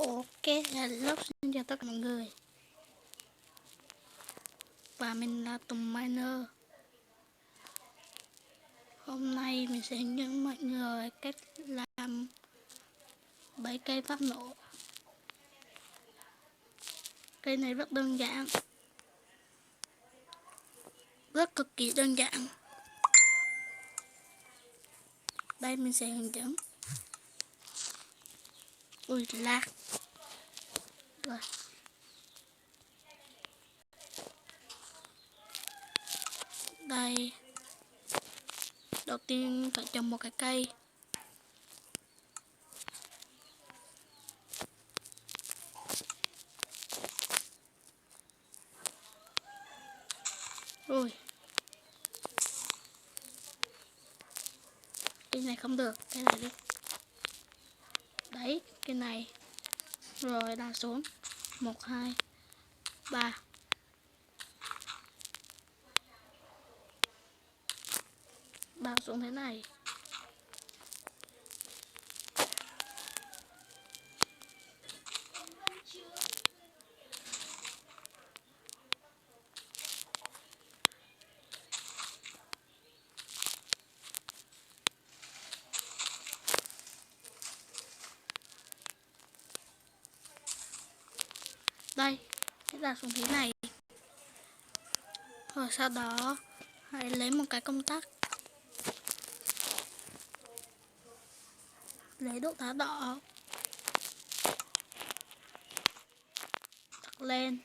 Ok, hello, xin chào tất cả mọi người. Và mình là Tùng Miner. Hôm nay mình sẽ hướng dẫn mọi người cách làm 7 cây phát nổ. Cây này rất đơn giản, rất cực kỳ đơn giản. Đây mình sẽ hướng dẫn. Ui lag. Rồi. Đây. Đầu tiên phải trồng một cái cây. Ui. Cái này không được, cái này đi. Đấy, cái này. Rồi đào xuống. 1, 2, 3. Đào xuống thế này. Đây, sẽ đặt xuống thế này. Rồi sau đó hãy lấy một cái công tắc, lấy đốt đá đỏ, đặt lên.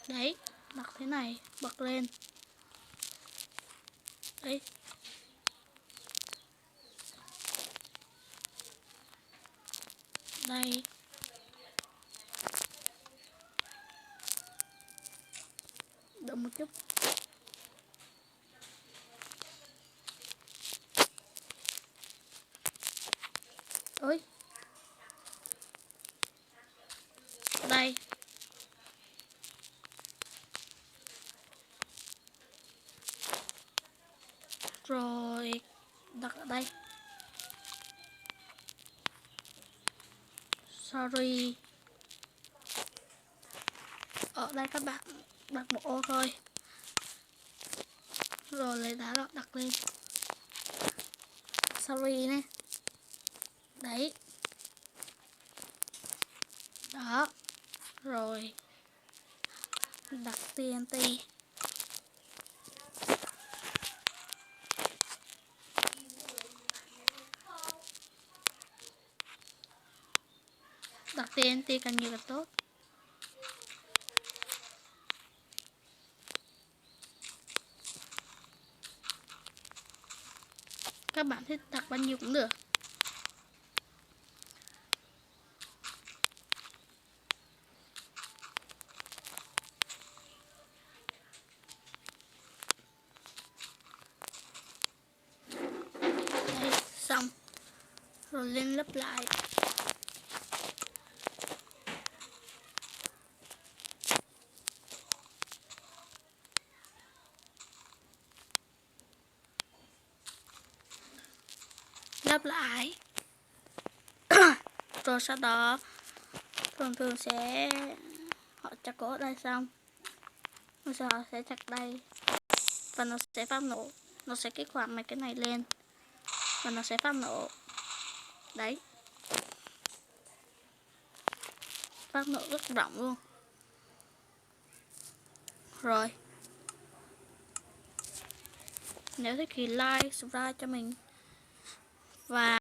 Đấy, đặt thế này, bật lên. Đấy. Đây. Đợi một chút. Ôi. Đây. Rồi đặt ở đây. Sorry. Ở đây các bạn đặt một ô thôi. Rồi lấy đá đỏ đặt lên. Sorry nè. Đấy. Đó. Rồi đặt TNT. Đặt TNT càng nhiều càng tốt. Các bạn thích đặt bao nhiêu cũng được. Đây, xong. Rồi lên lấp lại. Lấp lại. Rồi sau đó thường sẽ họ chặt cổ ở đây xong, rồi sau họ sẽ chặt đây và nó sẽ phát nổ. Nó sẽ kích hoạt mấy cái này lên và nó sẽ phát nổ. Đấy, phát nổ rất rộng luôn. Rồi, nếu thích thì like, subscribe cho mình. Và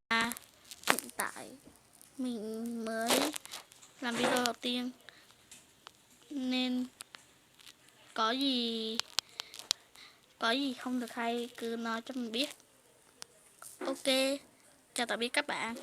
hiện tại mình mới làm video đầu tiên nên có gì không được hay cứ nói cho mình biết. Ok, chào tạm biệt các bạn.